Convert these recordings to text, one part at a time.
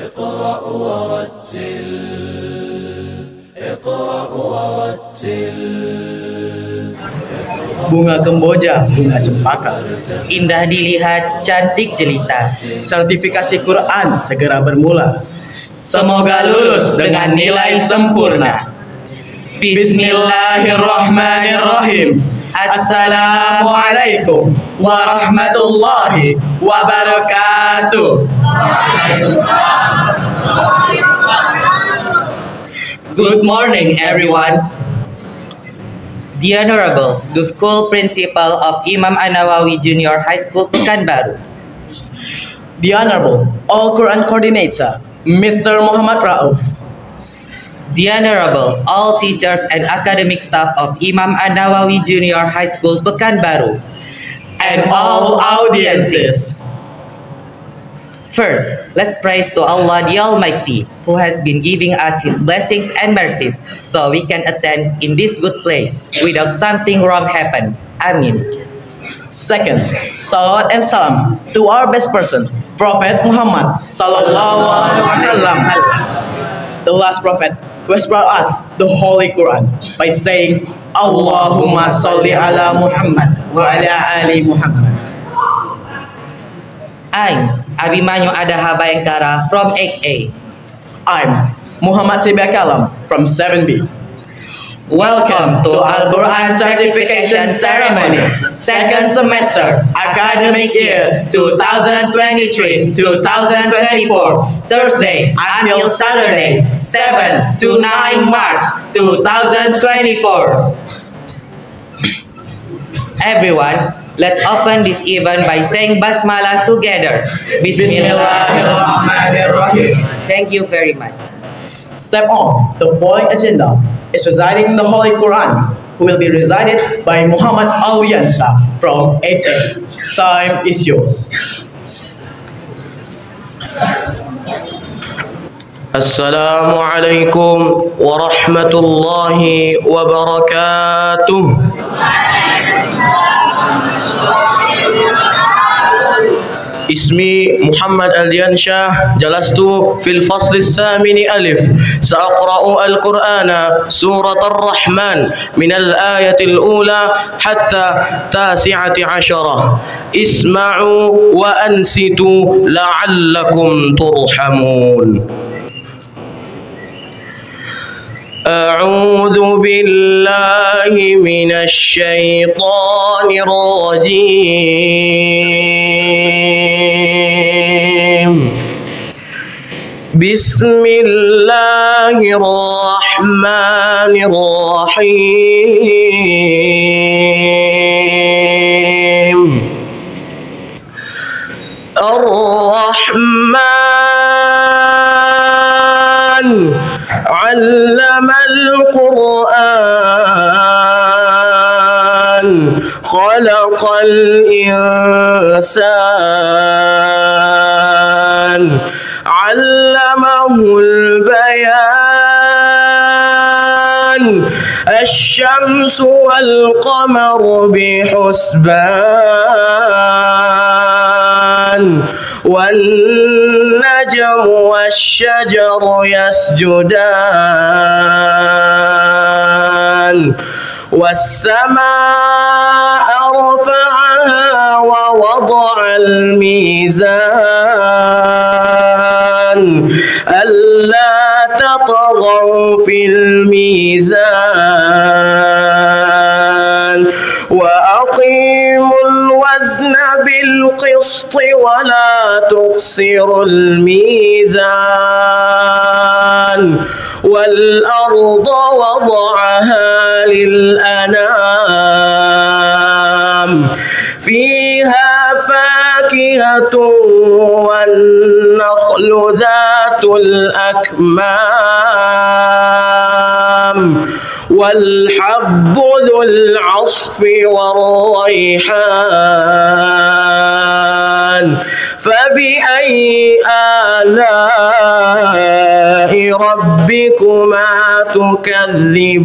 اقرأ ورتل اقرأ ورتل. Bunga kemboja, bunga cempaka, Indah dilihat, cantik jelita. sertifikasi Quran segera bermula. Semoga lulus dengan nilai sempurna. Bismillahirrahmanirrahim. Assalamualaikum warahmatullahi wabarakatuh. Good morning, everyone. The Honorable, the School Principal of Imam An-Nawawi Junior High School, Pekanbaru. The Honorable All Quran Coordinator, Mr. Muhammad Rauf. The Honorable, all teachers and academic staff of Imam An-Nawawi Junior High School, Pekanbaru. And all audiences. First, let's praise to Allah the Almighty, who has been giving us His blessings and mercies, so we can attend in this good place without something wrong happen. Amin. Second, salawat and salam to our best person, Prophet Muhammad Sallallahu Alaihi Wasallam, the last prophet who has brought us the Holy Quran by saying, Allahumma salli ala Muhammad wa ala ali Muhammad. I'm Abimanyu Adaha Bayangkara from 8A. I'm Muhammad Sibakalam from 7B. Welcome to Al-Quran Certification Ceremony, second semester, academic year 2023-2024, Thursday until Saturday, 7 to 9 March 2024. Everyone, let's open this event by saying Basmalah together. Bismillahirrahmanirrahim. Thank you very much. Step on the following agenda is reciting the Holy Quran, who will be recited by Muhammad Alwiansah from 8A. Time is yours. Assalamualaikum warahmatullahi wabarakatuh. اسمي محمد اليانشاه جلست في الفصل الثامن ألف سأقرأ القرآن سورة الرحمن من الآية الأولى حتى 19. اسمعوا وأنصتوا لعلكم ترحمون. أعوذ بالله من الشيطان الرجيم. بسم الله الرحمن الرحيم. الرحمن علم القرآن خلق الإنسان علمه البيان. الشمس والقمر بحسبان والنجم والشجر يسجدان والسماء رفعها ووضع الميزان ألا تطغوا في الميزان وأقيموا الوزن بالقسط ولا تخسروا الميزان والأرض وضعها للأنام فيها فاكهة والنخل ذات الأكمام والحب ذو العصف والريحان. فبأي آلاء ربكما ربكما تكذبان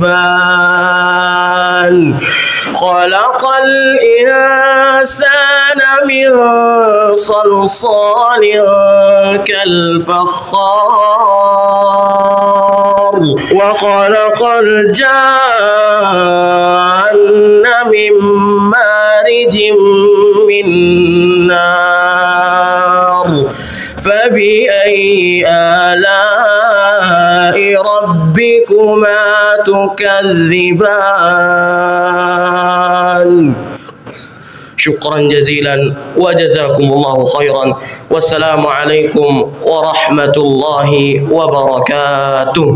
خلق الإنسان من صلصال كالفخار وخلق الجان من مارج من نار فبأي آلاء ربكما تكذبان شكرا جزيلا وجزاكم الله خيرا والسلام عليكم ورحمة الله وبركاته.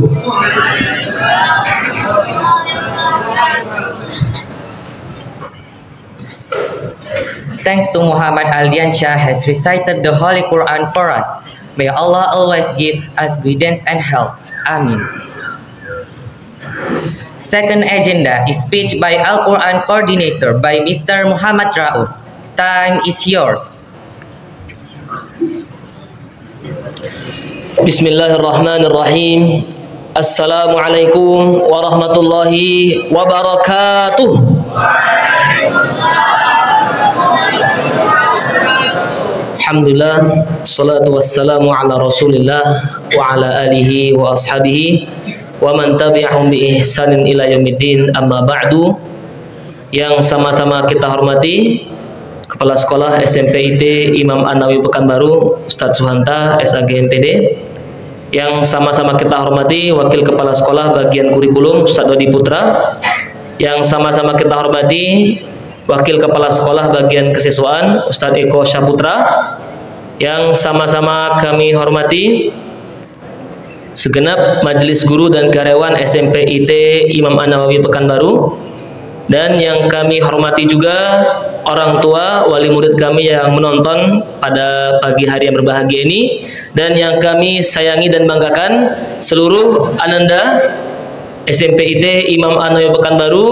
Thanks to Muhammad Aldiansyah has recited the Holy Quran for us. May Allah always give us guidance and help. Amin. Second agenda is speech by Al-Quran coordinator by Mr. Muhammad Rauf. Time is yours. Bismillahirrahmanirrahim. Assalamualaikum warahmatullahi wabarakatuh. Alhamdulillah, salatu wassalamu ala rasulillah wa ala alihi wa ashabihi wa man tabi'ahum bi ihsanin ila yaumiddin, amma ba'du. Yang sama-sama kita hormati Kepala Sekolah SMP IT Imam An-Nawawi Pekanbaru Ustadz Suhanta SAG MPD. Yang sama-sama kita hormati Wakil Kepala Sekolah Bagian Kurikulum Ustadz Dodi Putra. Yang sama-sama kita hormati Wakil Kepala Sekolah Bagian Kesiswaan Ustadz Eko Syaputra. Yang sama-sama kami hormati segenap majelis guru dan karyawan SMP IT Imam An-Nawawi Pekanbaru. Dan yang kami hormati juga orang tua, wali murid kami yang menonton pada pagi hari yang berbahagia ini. Dan yang kami sayangi dan banggakan seluruh ananda SMP IT Imam An-Nawawi Pekanbaru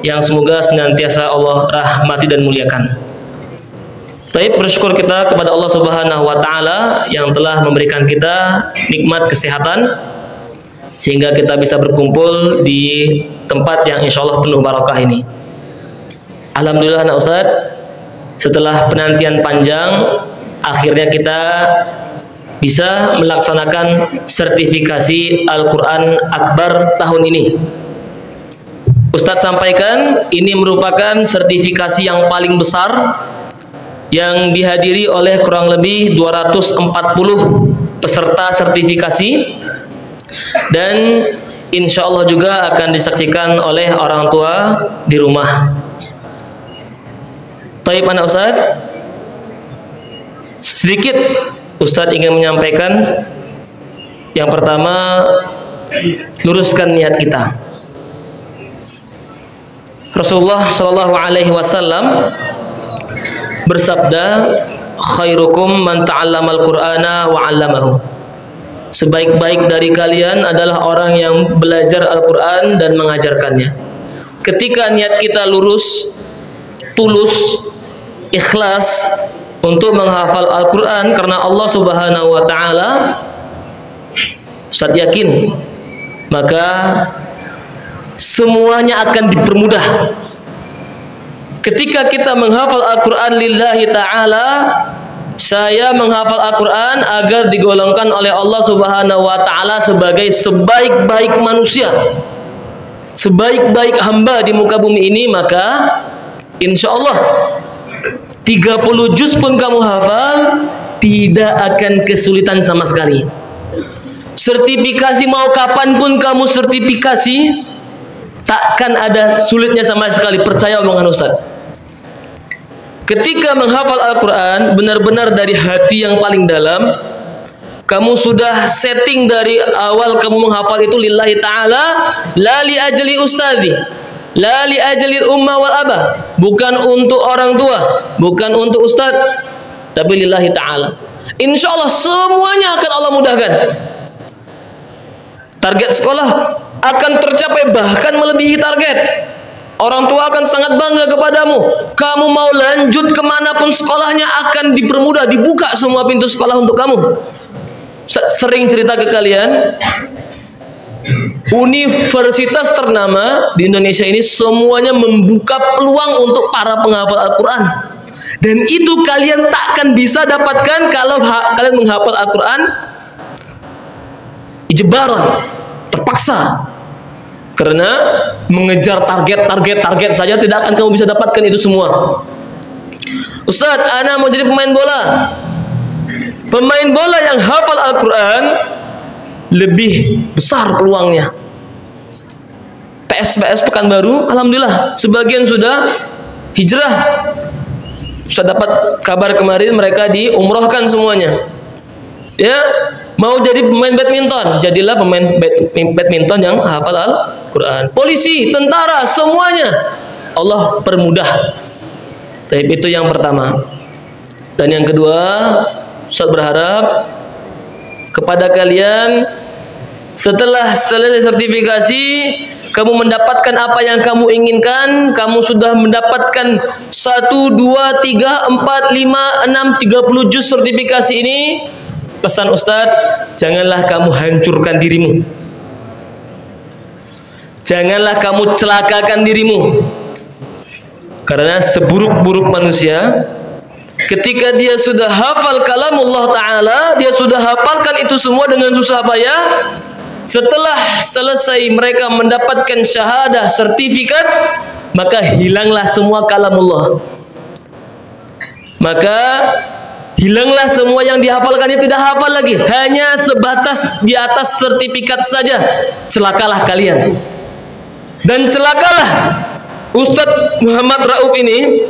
yang semoga senantiasa Allah rahmati dan muliakan. Baik, bersyukur kita kepada Allah Subhanahu wa taala yang telah memberikan kita nikmat kesehatan sehingga kita bisa berkumpul di tempat yang insya Allah penuh barakah ini. Alhamdulillah anak Ustaz, setelah penantian panjang akhirnya kita bisa melaksanakan sertifikasi Al-Quran Akbar tahun ini. Ustadz sampaikan ini merupakan sertifikasi yang paling besar yang dihadiri oleh kurang lebih 240 peserta sertifikasi dan insya Allah juga akan disaksikan oleh orang tua di rumah. Taib anak Ustadz, sedikit Ustadz ingin menyampaikan. Yang pertama, luruskan niat kita. Rasulullah Shallallahu Alaihi Wasallam bersabda, khairukum man ta'allamal Qur'ana wa 'allamahu. Sebaik-baik dari kalian adalah orang yang belajar Al-Quran dan mengajarkannya. Ketika niat kita lurus, tulus, ikhlas untuk menghafal Al-Quran karena Allah Subhanahu wa ta'ala, Ustaz yakin maka semuanya akan dipermudah. Ketika kita menghafal Al-Quran lillahi ta'ala, saya menghafal Al-Quran agar digolongkan oleh Allah Subhanahu wa ta'ala sebagai sebaik-baik manusia, sebaik-baik hamba di muka bumi ini, maka insya Allah 30 juz pun kamu hafal tidak akan kesulitan sama sekali. Sertifikasi mau kapanpun kamu sertifikasi, takkan ada sulitnya sama sekali, percaya omongan Ustaz. Ketika menghafal Al-Quran benar-benar dari hati yang paling dalam, kamu sudah setting dari awal kamu menghafal itu lillahi ta'ala, la li ajli ustadzi, la li ajli umma wal abah, bukan untuk orang tua, bukan untuk ustaz, tapi lillahi ta'ala. Insya Allah semuanya akan Allah mudahkan. Target sekolah akan tercapai, bahkan melebihi target. Orang tua akan sangat bangga kepadamu. Kamu mau lanjut kemanapun sekolahnya akan dipermudah, dibuka semua pintu sekolah untuk kamu. Sering cerita ke kalian, universitas ternama di Indonesia ini semuanya membuka peluang untuk para penghafal Al-Quran. Dan itu kalian takkan bisa dapatkan kalau kalian menghafal Al-Quran ijbaran, terpaksa. Karena mengejar target saja tidak akan kamu bisa dapatkan itu semua. Ustadz, ana mau jadi pemain bola. Pemain bola yang hafal Al-Quran lebih besar peluangnya. PS Pekanbaru, alhamdulillah sebagian sudah hijrah. Sudah dapat kabar kemarin mereka diumrohkan semuanya. Ya, mau jadi pemain badminton, jadilah pemain badminton yang hafal Al-Quran. Polisi, tentara, semuanya Allah permudah. Tapi itu yang pertama. Dan yang kedua, Ustaz berharap kepada kalian setelah selesai sertifikasi, kamu mendapatkan apa yang kamu inginkan, kamu sudah mendapatkan 1, 2, 3, 4, 5, 6, 30 juz sertifikasi ini. Pesan Ustadz, janganlah kamu hancurkan dirimu. Janganlah kamu celakakan dirimu. Karena seburuk-buruk manusia, ketika dia sudah hafal kalamullah Ta'ala, dia sudah hafalkan itu semua dengan susah payah. Setelah selesai mereka mendapatkan syahadah, sertifikat, maka hilanglah semua kalamullah. Maka hilanglah semua yang dihafalkannya, tidak hafal lagi, hanya sebatas di atas sertifikat saja. Celakalah kalian. Dan celakalah Ustadz Muhammad Rauf ini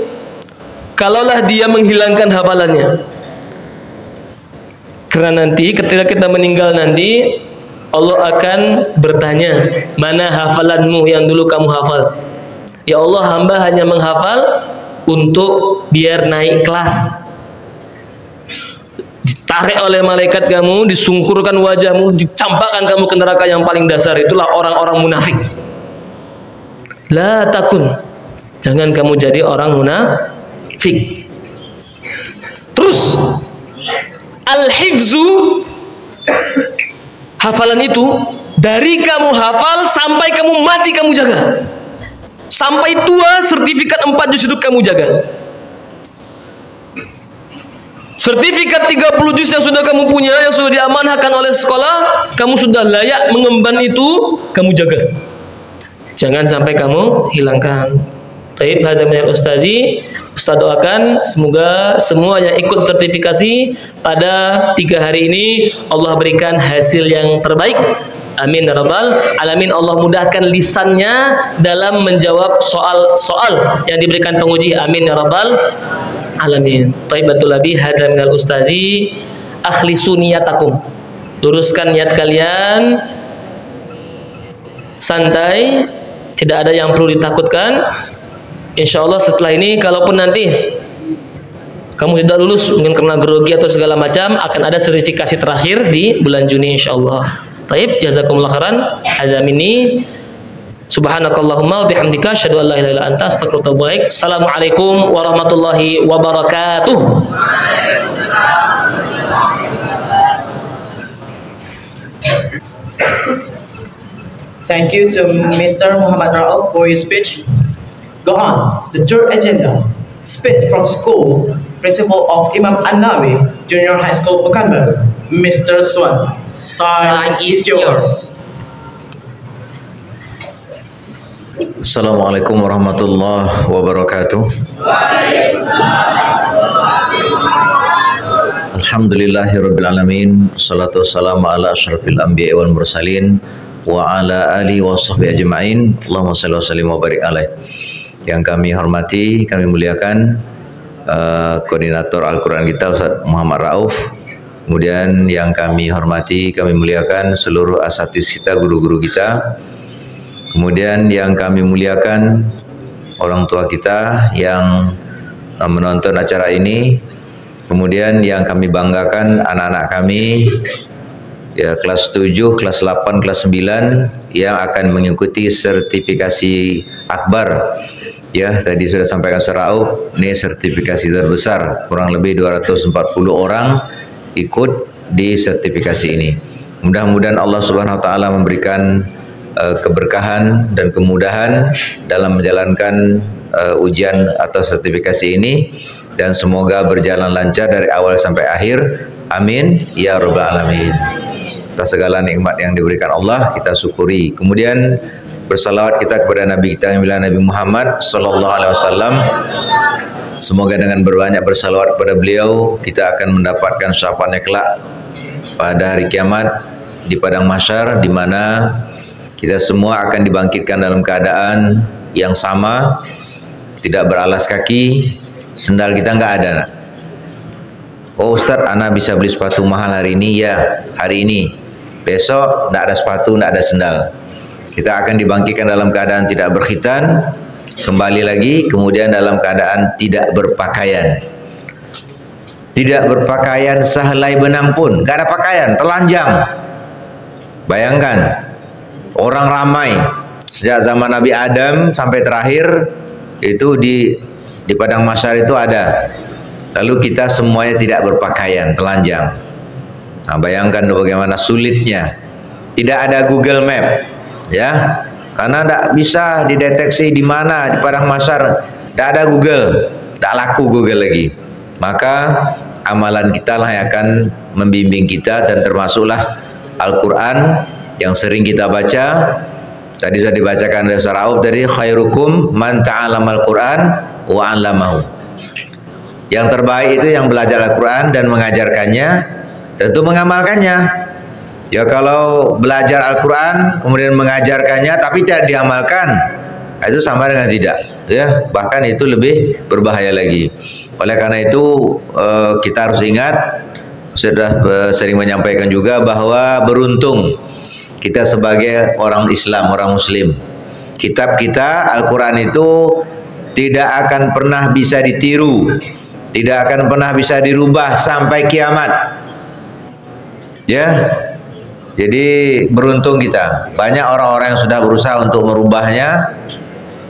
kalaulah dia menghilangkan hafalannya. Karena nanti ketika kita meninggal nanti Allah akan bertanya, mana hafalanmu yang dulu kamu hafal? Ya Allah, hamba hanya menghafal untuk biar naik kelas. Ditarik oleh malaikat kamu, disungkurkan wajahmu, dicampakkan kamu ke neraka yang paling dasar. Itulah orang-orang munafik. La takun, jangan kamu jadi orang munafik. Terus al-hifzu, hafalan itu dari kamu hafal sampai kamu mati kamu jaga. Sampai tua sertifikat 4 juz itu kamu jaga. Sertifikat 30 juz yang sudah kamu punya, yang sudah diamanahkan oleh sekolah, kamu sudah layak mengemban itu, kamu jaga. Jangan sampai kamu hilangkan. Taib hada minal ustazi. Ustaz doakan semoga semua yang ikut sertifikasi pada 3 hari ini Allah berikan hasil yang terbaik. Amin ya rabbal alamin. Allah mudahkan lisannya dalam menjawab soal-soal yang diberikan penguji. Amin ya rabbal alamin. Taibatul labi hada minal ustazi. Akhlisu niyatakum. Luruskan niat kalian. Santai, tidak ada yang perlu ditakutkan. Insya Allah setelah ini, kalaupun nanti kamu tidak lulus mungkin karena grogi atau segala macam, akan ada sertifikasi terakhir di bulan Juni insya Allah. Taib, jazakumullah khairan. Hadza minni. Subhanakallahumma bihamdika asyhadu an la ilaha illa anta astaghfiruka wa atubu ilaik. Assalamualaikum warahmatullahi wabarakatuh. Thank you to Mr. Muhammad Rauf for his speech. Go on, the third agenda. Speech from school, principal of Imam An-Nawawi Junior High School, Pekanbaru, Mr. Swan. Time is yours. Assalamualaikum warahmatullahi wabarakatuh. Alhamdulillahirabbil alamin. Wassalatu wassalamu ala asyrafil anbiya'i wal mursalin wa ala alihi wa sahbihi ajma'in. Allahumma shalli wa sallim wa barik alaih. Yang kami hormati, kami muliakan koordinator Al-Quran kita Ustaz Muhammad Rauf. Kemudian yang kami hormati, kami muliakan seluruh asatiz kita, guru-guru kita. Kemudian yang kami muliakan orang tua kita yang menonton acara ini. Kemudian yang kami banggakan anak-anak kami ya, kelas 7, kelas 8, kelas 9 yang akan mengikuti sertifikasi akbar. Ya, tadi sudah sampaikan secara ini sertifikasi terbesar, kurang lebih 240 orang ikut di sertifikasi ini. Mudah-mudahan Allah Subhanahu wa taala memberikan keberkahan dan kemudahan dalam menjalankan ujian atau sertifikasi ini, dan semoga berjalan lancar dari awal sampai akhir. Amin ya rabbal alamin. Atas segala nikmat yang diberikan Allah kita syukuri. Kemudian bersalawat kita kepada Nabi kita yang mulia Nabi Muhammad sallallahu alaihi wasallam. Semoga dengan berbanyak bersalawat kepada beliau kita akan mendapatkan syafaatnya kelak pada hari kiamat di padang mahsyar, di mana kita semua akan dibangkitkan dalam keadaan yang sama, tidak beralas kaki, sendal kita nggak ada. Oh Ustadz, ana bisa beli sepatu mahal hari ini? Ya, hari ini. Besok nggak ada sepatu, nggak ada sendal. Kita akan dibangkitkan dalam keadaan tidak berkhitan, kembali lagi, kemudian dalam keadaan tidak berpakaian. Tidak berpakaian sehelai benang pun, nggak ada pakaian, telanjang. Bayangkan, orang ramai sejak zaman Nabi Adam sampai terakhir itu di padang mahsyar itu ada. Lalu kita semuanya tidak berpakaian, telanjang. Nah, bayangkan bagaimana sulitnya. Tidak ada Google Map, ya, karena tidak bisa dideteksi di mana di padang mahsyar. Tidak ada Google, tidak laku Google lagi. Maka amalan kita lah yang akan membimbing kita, dan termasuklah Al-Quran yang sering kita baca. Tadi sudah dibacakan dari Surah Auf tadi, khairukum man ta'alamal Quran wa 'allamahu. Yang terbaik itu yang belajar Al-Quran dan mengajarkannya, tentu mengamalkannya. Ya kalau belajar Al-Quran kemudian mengajarkannya tapi tidak diamalkan, itu sama dengan tidak, ya, bahkan itu lebih berbahaya lagi. Oleh karena itu kita harus ingat, sudah sering menyampaikan juga bahwa beruntung kita sebagai orang Islam, orang Muslim. Kitab kita Al-Quran itu tidak akan pernah bisa ditiru, tidak akan pernah bisa dirubah sampai kiamat. Ya, jadi beruntung kita. Banyak orang-orang yang sudah berusaha untuk merubahnya,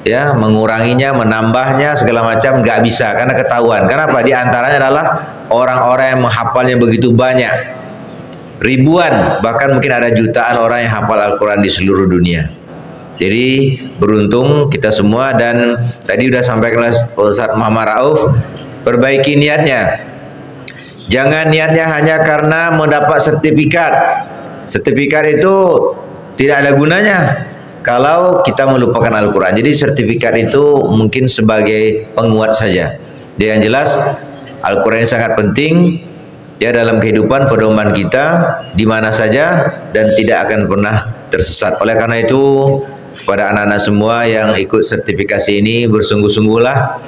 ya, menguranginya, menambahnya, segala macam, nggak bisa karena ketahuan. Kenapa? Di antaranya adalah orang-orang yang menghafalnya begitu banyak. Ribuan, bahkan mungkin ada jutaan orang yang hafal Al-Quran di seluruh dunia. Jadi beruntung kita semua. Dan tadi sudah sampaikan Ustaz Muhammad Rauf, perbaiki niatnya. Jangan niatnya hanya karena mendapat sertifikat. Sertifikat itu tidak ada gunanya kalau kita melupakan Al-Quran. Jadi sertifikat itu mungkin sebagai penguat saja. Dia yang jelas Al-Quran ini sangat penting, ya, dalam kehidupan pedoman kita di mana saja, dan tidak akan pernah tersesat. Oleh karena itu kepada anak-anak semua yang ikut sertifikasi ini, bersungguh-sungguhlah,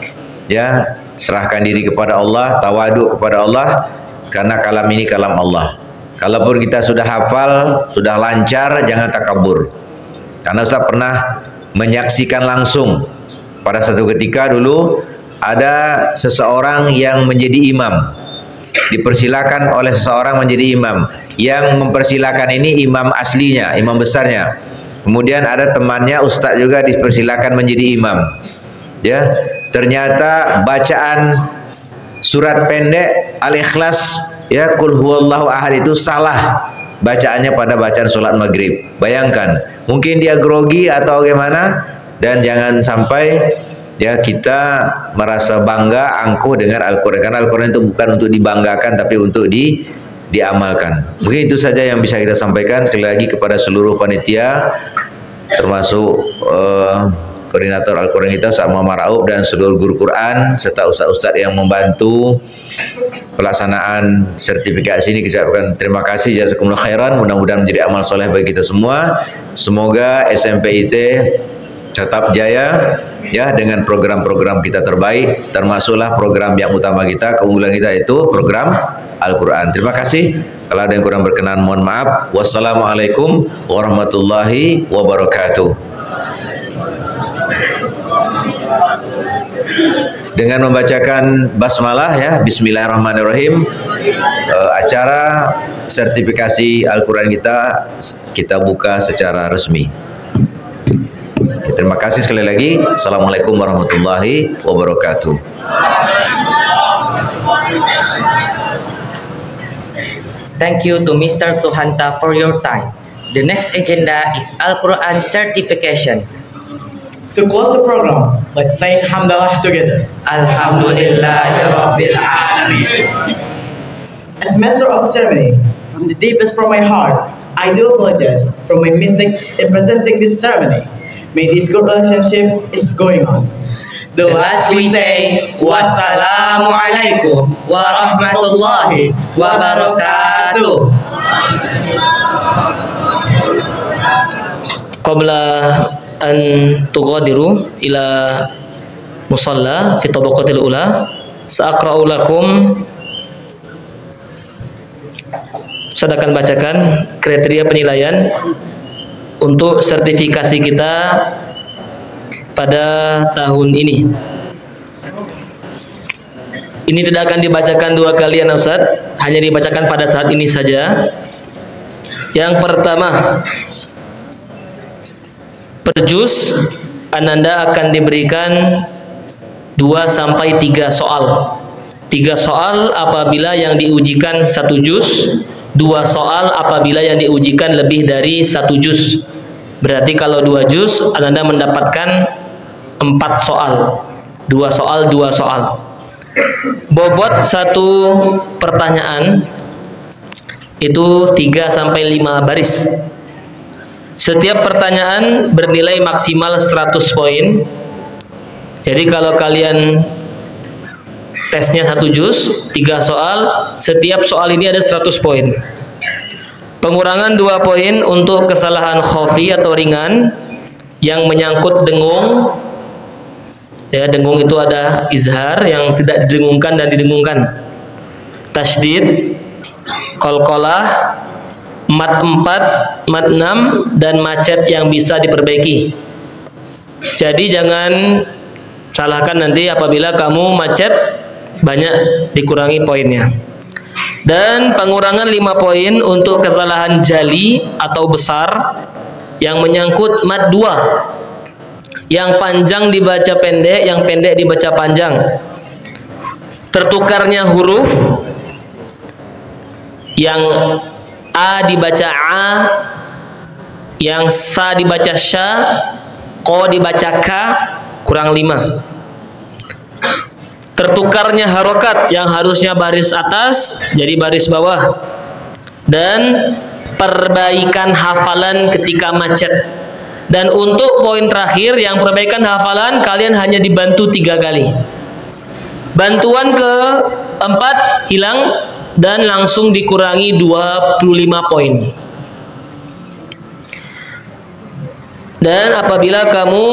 ya, serahkan diri kepada Allah, tawaduk kepada Allah, karena kalam ini kalam Allah. Kalaupun kita sudah hafal, sudah lancar, jangan takabur. Karena Ustaz pernah menyaksikan langsung pada satu ketika dulu ada seseorang yang menjadi imam. Dipersilakan oleh seseorang menjadi imam. Yang mempersilakan ini imam aslinya, imam besarnya. Kemudian ada temannya ustaz juga dipersilakan menjadi imam. Ya, ternyata bacaan surat pendek Al-Ikhlas, ya, Qul huwallahu ahad itu salah bacaannya pada bacaan sholat maghrib. Bayangkan, mungkin dia grogi atau bagaimana, dan jangan sampai, ya, kita merasa bangga, angkuh dengan Al-Quran. Karena Al-Quran itu bukan untuk dibanggakan, tapi untuk diamalkan. Mungkin itu saja yang bisa kita sampaikan. Sekali lagi kepada seluruh panitia, termasuk koordinator Al-Quran kita Ustaz Muhammad Rauf, dan seluruh guru Quran serta ustaz-ustaz yang membantu pelaksanaan sertifikasi ini, kita ucapkan terima kasih, jazakumullah khairan. Mudah-mudahan menjadi amal soleh bagi kita semua. Semoga SMPIT tetap jaya, ya, dengan program-program kita terbaik, termasuklah program yang utama kita, keunggulan kita, itu program Al-Quran. Terima kasih. Kalau ada yang kurang berkenan, mohon maaf. Wassalamualaikum warahmatullahi wabarakatuh. Dengan membacakan basmalah, ya, bismillahirrahmanirrahim, acara sertifikasi Al-Quran kita buka secara resmi. Terima kasih sekali lagi. Assalamualaikum warahmatullahi wabarakatuh. Thank you to Mr. Suhanta for your time. The next agenda is Al-Quran certification. To close the program, let's sing Hamdalah together. Alhamdulillahirabbil alamin. As master of the ceremony, from the deepest from my heart, I do apologize for my mistake in presenting this ceremony. May this good relationship is going on. The last we say, Wassalamualaikum warahmatullahi wabarakatuh. Qabla an tughadiru ila musalla fi tabaqatil ula, sa'aqra'u lakum, saya akan bacakan kriteria penilaian untuk sertifikasi kita pada tahun ini. Ini tidak akan dibacakan dua kali ya Ustaz, hanya dibacakan pada saat ini saja. Yang pertama, per juz Ananda akan diberikan 2 sampai 3 soal. 3 soal apabila yang diujikan 1 juz, 2 soal apabila yang diujikan lebih dari 1 juz. Berarti kalau 2 juz Ananda mendapatkan 4 soal. 2 soal, 2 soal. Bobot 1 pertanyaan itu 3 sampai 5 baris. Setiap pertanyaan bernilai maksimal 100 poin. Jadi kalau kalian tesnya 1 juz, 3 soal, setiap soal ini ada 100 poin. Pengurangan 2 poin untuk kesalahan khafi atau ringan yang menyangkut dengung. Ya, dengung itu ada izhar yang tidak didengungkan dan didengungkan. Tasydid, qalqalah, mat 4, mat 6, dan macet yang bisa diperbaiki. Jadi jangan salahkan nanti apabila kamu macet, banyak dikurangi poinnya. Dan pengurangan 5 poin untuk kesalahan jali atau besar yang menyangkut mat 2. Yang panjang dibaca pendek, yang pendek dibaca panjang. Tertukarnya huruf, yang A dibaca A, yang Sa dibaca Sya, Ko dibaca K, kurang 5. Tertukarnya harokat, yang harusnya baris atas jadi baris bawah. Dan perbaikan hafalan ketika macet. Dan untuk poin terakhir yang perbaikan hafalan, kalian hanya dibantu 3 kali. Bantuan keempat hilang dan langsung dikurangi 25 poin. Dan apabila kamu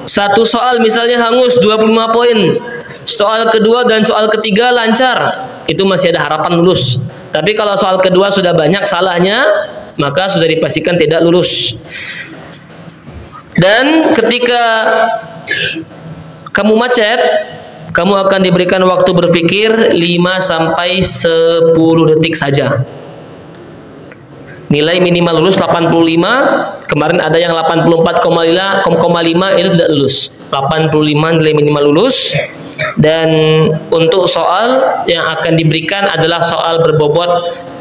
1 soal misalnya hangus 25 poin, soal kedua dan soal ketiga lancar, itu masih ada harapan lulus. Tapi kalau soal kedua sudah banyak salahnya, maka sudah dipastikan tidak lulus. Dan ketika kamu macet, kamu akan diberikan waktu berpikir 5 sampai 10 detik saja. Nilai minimal lulus 85. Kemarin ada yang 84,5 itu tidak lulus. 85 nilai minimal lulus. Dan untuk soal yang akan diberikan adalah soal berbobot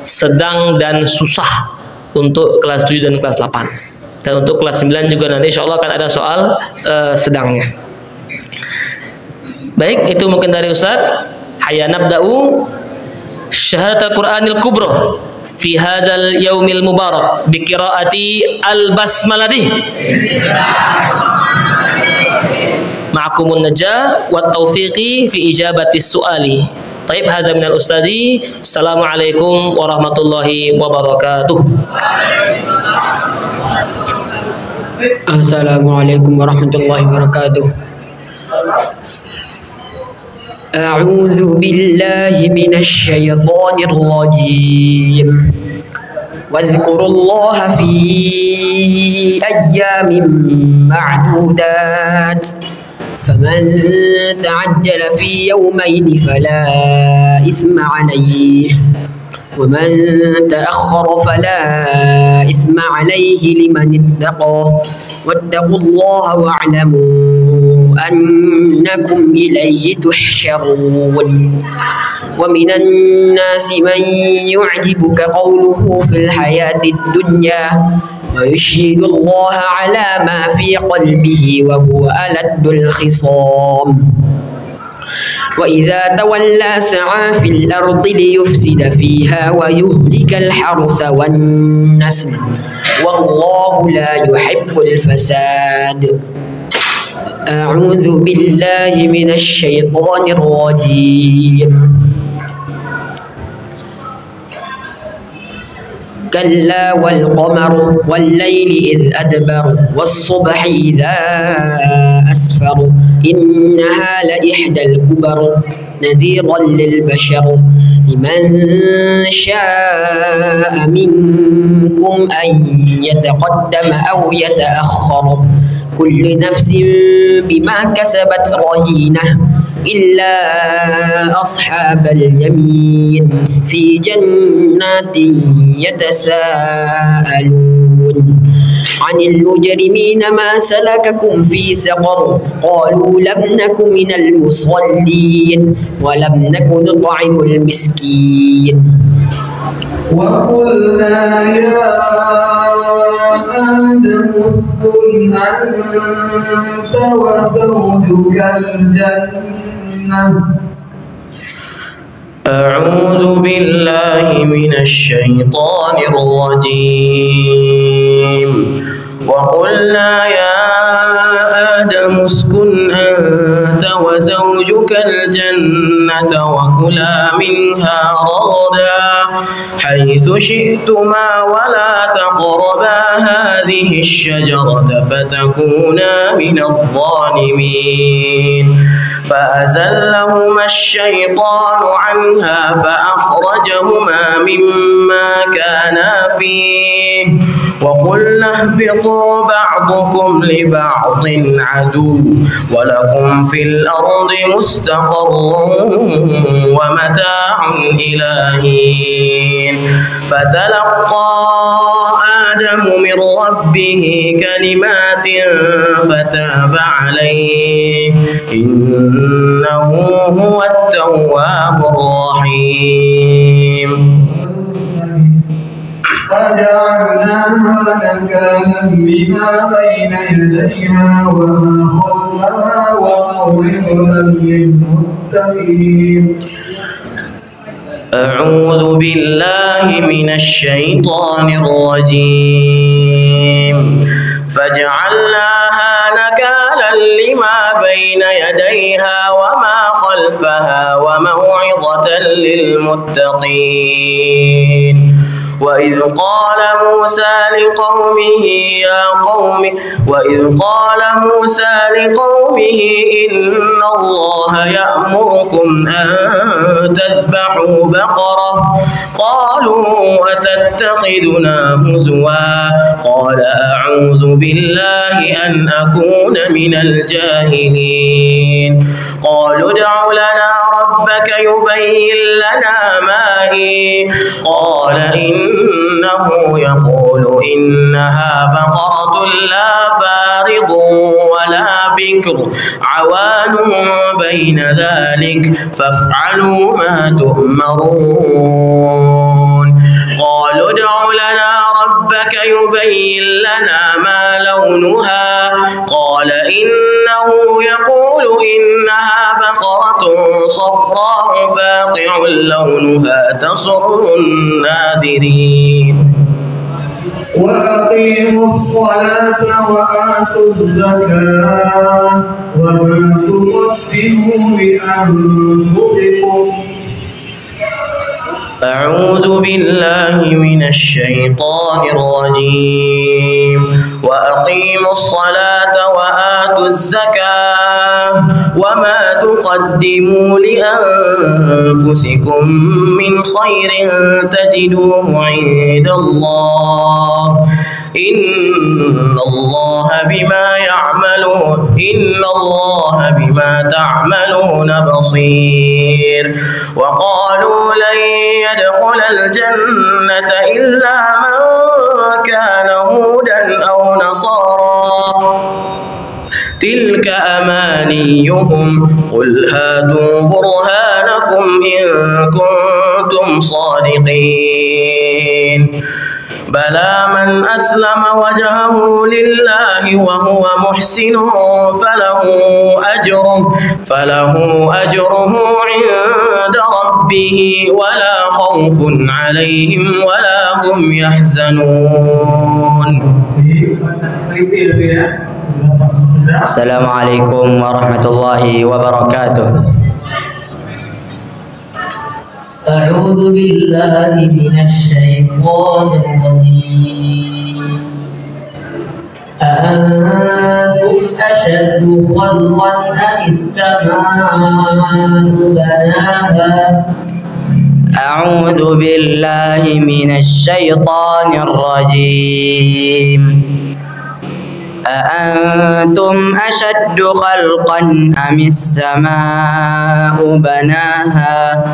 sedang dan susah untuk kelas 7 dan kelas 8. Dan untuk kelas 9 juga nanti insya Allah akan ada soal sedangnya. Baik, itu mungkin dari Ustaz. Hayya nabda'u syahadat al-Qur'anil kubra fi hadzal yaumil mubarak bi qiraati al-basmalah. Ma'akumun najah wa taufiqi fi ijabati su'ali. Taib, hadza minal ustazi. Assalamualaikum warahmatullahi wabarakatuh. Assalamualaikum warahmatullahi wabarakatuh. A'udzu billahi minasy syaithanir rajim. Wadhkurullaha fi ayyamin ma'dudat. Faman ta'ajjala fi yawmayn fala ithma 'alayhi. ومن تأخر فلا إثم عليه لمن اتقى واتقوا الله واعلموا أنكم إليه تحشرون ومن الناس من يعجبك قوله في الحياة الدنيا ويشهد الله على ما في قلبه وهو ألد الخصام وإذا تولى سعى في الأرض ليفسد فيها ويهلك الحرث والنسل والله لا يحب الفساد. أعوذ بالله من الشيطان الرجيم. كلا والقمر والليل إذ أدبر والصبح إذا أسفر إنها لإحدى الكبر نذيرا للبشر لمن شاء منكم أن يتقدم أو يتأخر كل نفس بما كسبت رهينة إلا أصحاب اليمين في جنات يتساءلون عن المجرمين ما سلككم في سقر قالوا لم نك من المصلين ولم نك نطعم المسكين وقلنا يا آدم اسكن أنت وزوجك الجنة. أعوذ بالله من الشيطان الرجيم. وقلنا يا آدم اسكن أنت وزوجك الجنة وكلا منها رغدا حيث شئتما ولا تقربا هذه الشجرة فتكونا من الظالمين فأزلهما الشيطان عنها فأخرجهما مما كانا فيه وقلنا اهبطوا بعضكم لبعض عدو ولكم في الأرض مستقر ومتاع إلى حين فتلقى آدم من ربه كلمات فتاب عليه إنه هو التواب الرحيم. فجعلناها نكالا لما بين يديها وما خلفها وموعظة للمتقين. أعوذ بالله من الشيطان الرجيم. فجعلناها نكالا لما بين يديها وما خلفها وموعظة للمتقين. وإذ قال موسى لقومه إن الله يأمركم أن تذبحوا بقرة قالوا أتتخذنا هزوا قال أعوذ بالله أن أكون من الجاهلين. قالوا ادع لنا ربك يبين لنا ما هي قال إنه يقول إنها بقرة لا فارض ولا بكر عوان بين ذلك فافعلوا ما تؤمرون. قالوا ادع لنا ربك يبين لنا ما لونها قال إنه يقول إنها بقرة صفراء فاقع لونها تسر الناذرين. وأقيموا الصلاة وآتوا الزكاة وما تقدموا لأنفسكم. أعوذ بالله من الشيطان الرجيم. وأقيموا الصلاة وآتوا الزكاة وما تقدموا لأنفسكم من خير تجدوه عند الله إن الله بما تعملون بصير. وقالوا لن يدخل الجنة إلا من كان هودا أو نصارى تلك تلك أمانيهم قل هاتوا برهانكم إن كنتم صادقين بلى من أسلم وجهه لله وهو محسن فله أجره عند ربه ولا خوف عليهم ولا هم يحزنون. Assalamualaikum warahmatullahi wabarakatuh. أعوذ بالله من الشيطان الرجيم أأنتم أشد خلقا أم السماء بناها أعوذ بالله من الشيطان الرجيم أأنتم أشد خلقا أم السماء بناها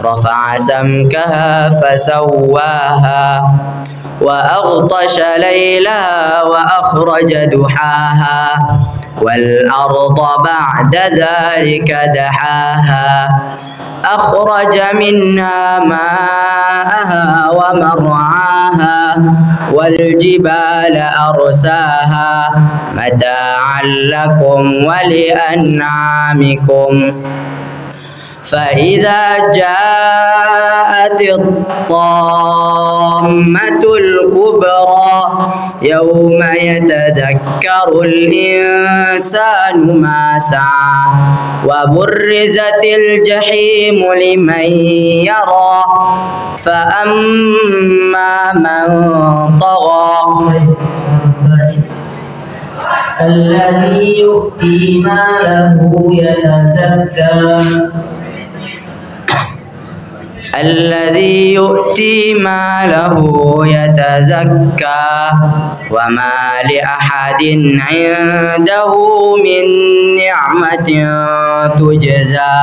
رفع سمكها فسواها وأغطش ليلها وأخرج دحاها والأرض بعد ذلك دحاها أخرج منها ماءها ومرعاها والجبال أرساها متاعا لكم ولأنعامكم فإذا جاءت الطامة الكبرى يوم يتذكر الإنسان ما سعى وبرزت الجحيم لمن يرى فأما من طغى الذي يؤتي ماله يتزكى الذي يؤتي ماله يتزكى وما لأحد عنده من نعمة تجزى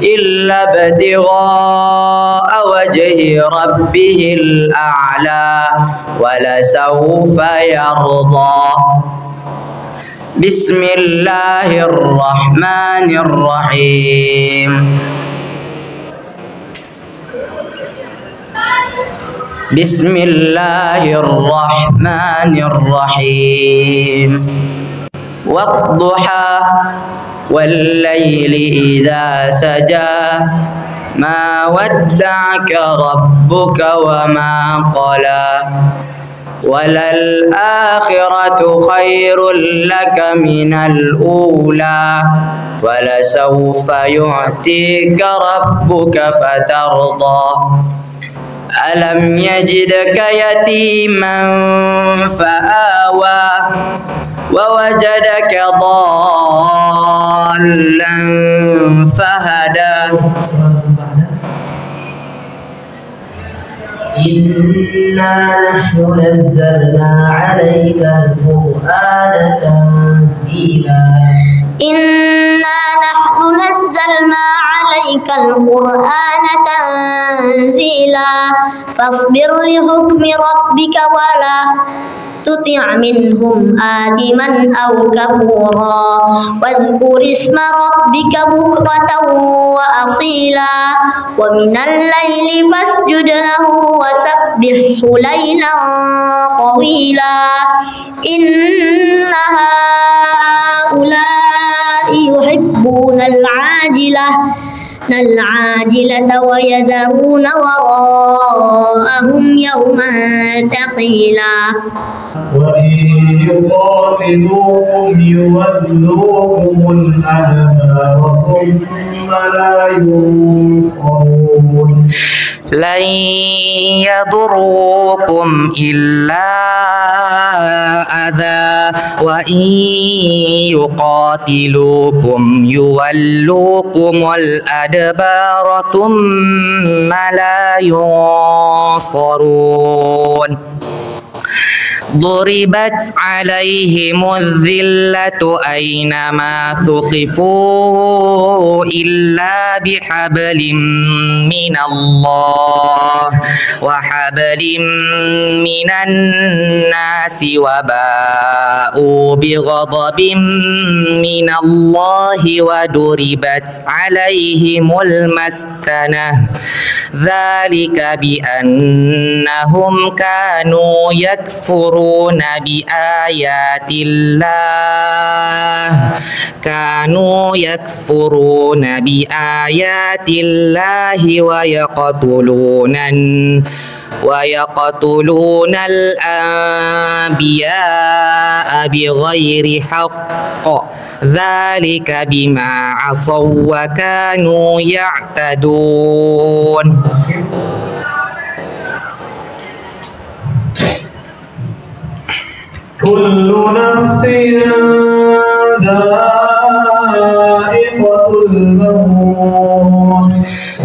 إلا ابتغاء وجه ربه الأعلى ولسوف يرضى. بسم الله الرحمن الرحيم بسم الله الرحمن الرحيم والضحى والليل إذا سجى ما ودعك ربك وما قلى وللآخرة خير لك من الأولى ولسوف يعطيك ربك فترضى ألم يجدك يتيما فآوى ووجدك ضالا فهدى إنا نحن نزلنا عليك القرآن تنزيلا إنا نحن نزلنا عليك القرآن تنزيلا فاصبر لحكم ربك ولا تطع منهم آثما أو كفورا واذكر اسم ربك بكرة وأصيلا ومن الليل فاسجد له وسبحه ليلا طويلا إن هؤلاء يحبون العاجلة ويذرون وراءهم يوما ثقيلا وإن يقاتلوكم يولوكم الأدبار ثم لا ينصرون لن يضروكم إلا أذى وإن يقاتلوكم يولوكم الأدبار ثم لا ينصرون ضربت عليهم الذلة أينما ثقفوا إلا بحبل من الله وحبل من الناس وباءوا بغضب من الله وضربت عليهم المسكنة ذلك بأنهم كانوا يكفرون بآيات الله ويقتلون الأنبياء بغير حق ذلك بما عصوا وكانوا يعتدون. كل نفس ذائقة الموت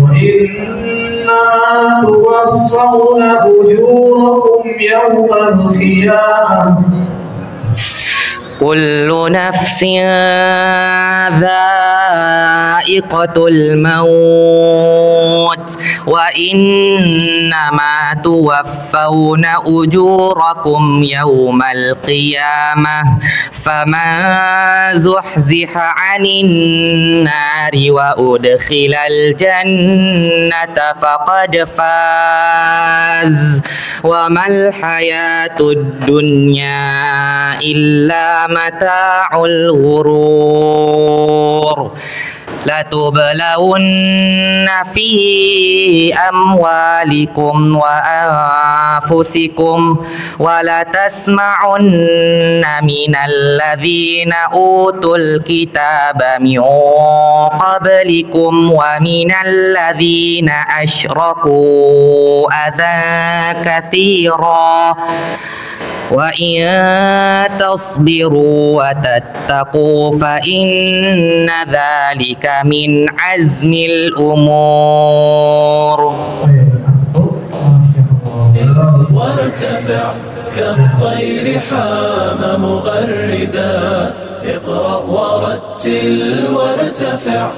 وإنما توفون أجوركم يوم القيامة. كل نفس ذائقة الموت وإنما توفون أجوركم يوم القيامة فمن زحزح عن النار وأدخل الجنة فقد فاز وما الحياة الدنيا إلا متاع الغرور. لتبلون في أموالكم وأنفسكم ولتسمعن من الذين أوتوا الكتاب من قبلكم ومن الذين أشركوا أذى كثيرا وإن تصبروا وتتقوا فإن ذلك من عزم الأمور. وارتفع كالطير حام مغردا اقرأ ورتل وارتفع